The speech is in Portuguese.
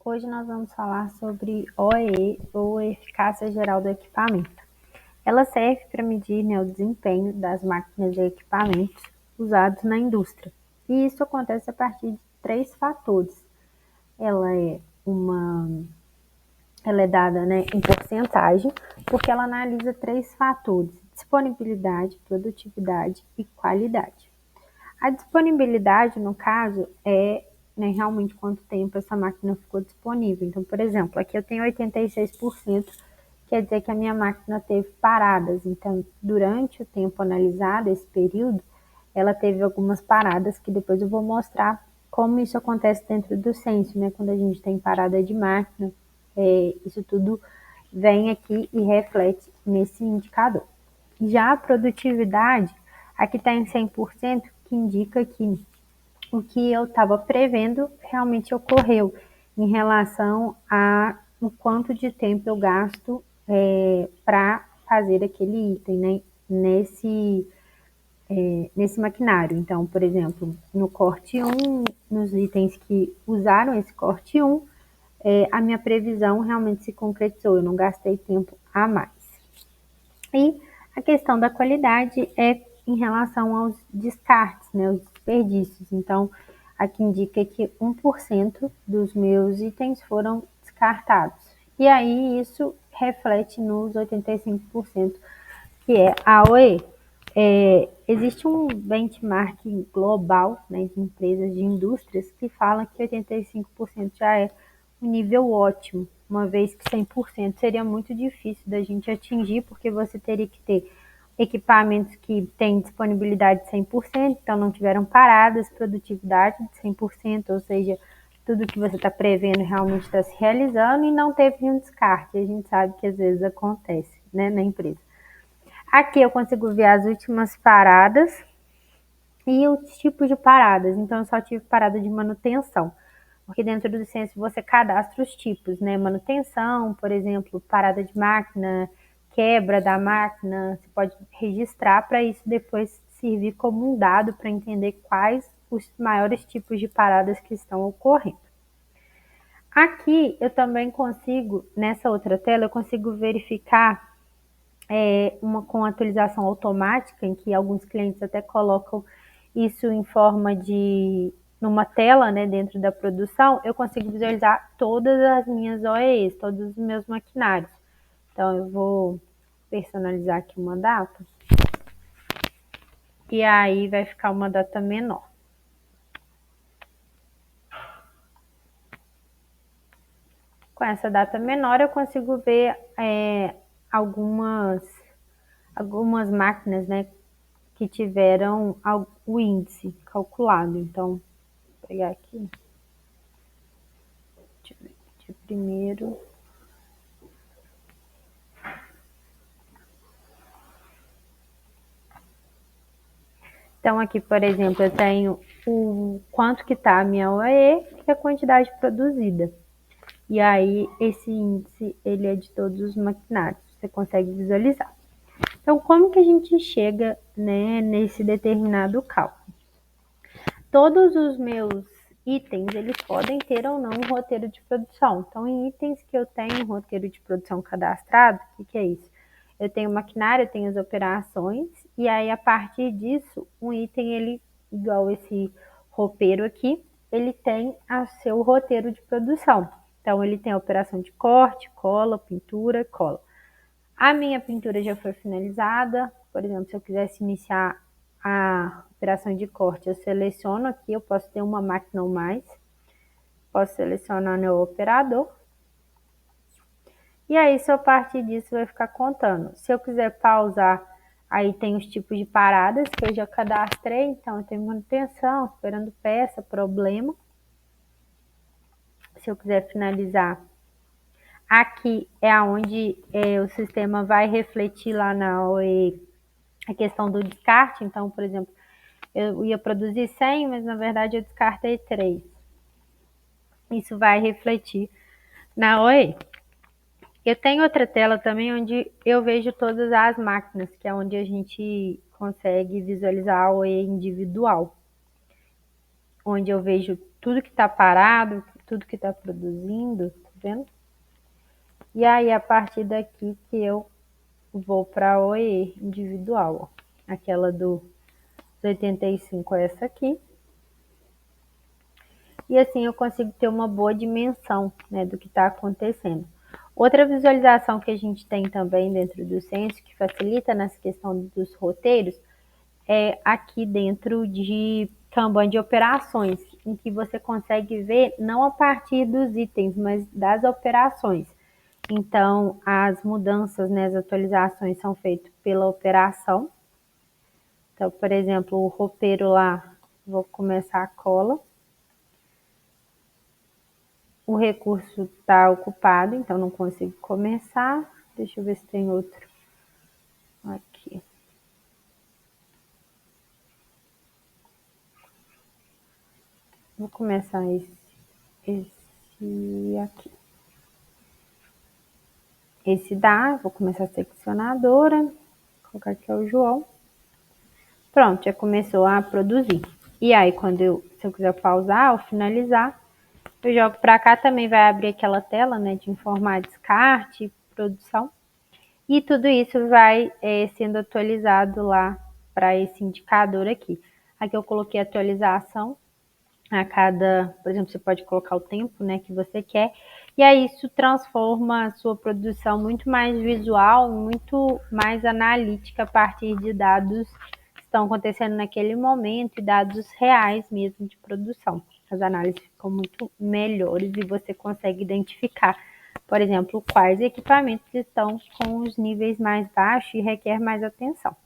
Hoje nós vamos falar sobre OEE, ou Eficácia Geral do Equipamento. Ela serve para medir, o desempenho das máquinas e equipamentos usados na indústria. E isso acontece a partir de 3 fatores. Ela é dada, em porcentagem, porque ela analisa 3 fatores: disponibilidade, produtividade e qualidade. A disponibilidade, no caso, é realmente quanto tempo essa máquina ficou disponível. Então, por exemplo, aqui eu tenho 86%, quer dizer que a minha máquina teve paradas. Então, durante o tempo analisado, esse período, ela teve algumas paradas que depois eu vou mostrar como isso acontece dentro do censo, quando a gente tem parada de máquina, isso tudo vem aqui e reflete nesse indicador. Já a produtividade, aqui está em 100%, que indica que o que eu estava prevendo realmente ocorreu em relação a o quanto de tempo eu gasto para fazer aquele item, nesse maquinário. Então, por exemplo, no corte 1, nos itens que usaram esse corte 1, a minha previsão realmente se concretizou, eu não gastei tempo a mais. E a questão da qualidade é em relação aos descartes, os desperdícios. Então, aqui indica que 1% dos meus itens foram descartados. E aí isso reflete nos 85%, que é a OE. Existe um benchmark global, de empresas de indústrias que fala que 85% já é um nível ótimo, uma vez que 100% seria muito difícil da gente atingir, porque você teria que ter equipamentos que têm disponibilidade de 100%, então não tiveram paradas, produtividade de 100%, ou seja, tudo que você está prevendo realmente está se realizando e não teve nenhum descarte. A gente sabe que às vezes acontece, na empresa. Aqui eu consigo ver as últimas paradas e os tipos de paradas. Então, eu só tive parada de manutenção, porque dentro do censo você cadastra os tipos, manutenção, por exemplo, parada de máquina, quebra da máquina, você pode registrar para isso depois servir como um dado para entender quais os maiores tipos de paradas que estão ocorrendo. Aqui eu também consigo, nessa outra tela, eu consigo verificar com atualização automática, em que alguns clientes até colocam isso em forma de numa tela, dentro da produção, eu consigo visualizar todas as minhas OEEs, todos os meus maquinários. Então eu vou personalizar aqui uma data e aí vai ficar uma data menor. Com essa data menor eu consigo ver algumas máquinas, que tiveram o índice calculado. Então, vou pegar aqui. Deixa eu ver, dia primeiro. Então, aqui, por exemplo, eu tenho o quanto que está a minha OEE e a quantidade produzida. E aí, esse índice, ele é de todos os maquinários. Você consegue visualizar. Então, como que a gente chega, nesse determinado cálculo? Todos os meus itens, eles podem ter ou não um roteiro de produção. Então, em itens que eu tenho um roteiro de produção cadastrado, o que é isso? Eu tenho maquinário, eu tenho as operações, e aí a partir disso, um item, ele, igual esse roupeiro aqui, ele tem o seu roteiro de produção. Então, ele tem a operação de corte, cola, pintura, cola. A minha pintura já foi finalizada. Por exemplo, se eu quisesse iniciar a operação de corte, eu seleciono aqui, eu posso ter uma máquina ou mais. Posso selecionar no operador. E aí, se eu partir disso, vai ficar contando. Se eu quiser pausar, aí tem os tipos de paradas que eu já cadastrei. Então, eu tenho manutenção, esperando peça, problema. Se eu quiser finalizar, aqui é onde o sistema vai refletir lá na OE a questão do descarte. Então, por exemplo, eu ia produzir 100, mas na verdade eu descartei 3. Isso vai refletir na OE. Eu tenho outra tela também onde eu vejo todas as máquinas, que é onde a gente consegue visualizar a OE individual, onde eu vejo tudo que está parado, tudo que está produzindo, tá vendo? E aí, a partir daqui que eu vou para a OE individual, ó. Aquela dos 85 é essa aqui. E assim eu consigo ter uma boa dimensão, né, do que está acontecendo. Outra visualização que a gente tem também dentro do Censo, que facilita nessa questão dos roteiros, é aqui dentro de Kanban de operações, em que você consegue ver não a partir dos itens, mas das operações. Então, as mudanças, né, as atualizações são feitas pela operação. Então, por exemplo, o roupeiro lá, vou começar a cola. O recurso está ocupado, então não consigo começar. Deixa eu ver se tem outro. Aqui. Vou começar esse aqui. Esse dá, vou começar a seccionadora. Vou colocar aqui o João. Pronto, já começou a produzir. E aí, se eu quiser pausar ou finalizar, eu jogo para cá, também vai abrir aquela tela, né, de informar descarte, produção. E tudo isso vai sendo atualizado lá para esse indicador aqui. Aqui eu coloquei atualização a cada, por exemplo, você pode colocar o tempo, né, que você quer, e aí isso transforma a sua produção muito mais visual, muito mais analítica a partir de dados que estão acontecendo naquele momento e dados reais mesmo de produção. As análises ficam muito melhores e você consegue identificar, por exemplo, quais equipamentos estão com os níveis mais baixos e requer mais atenção.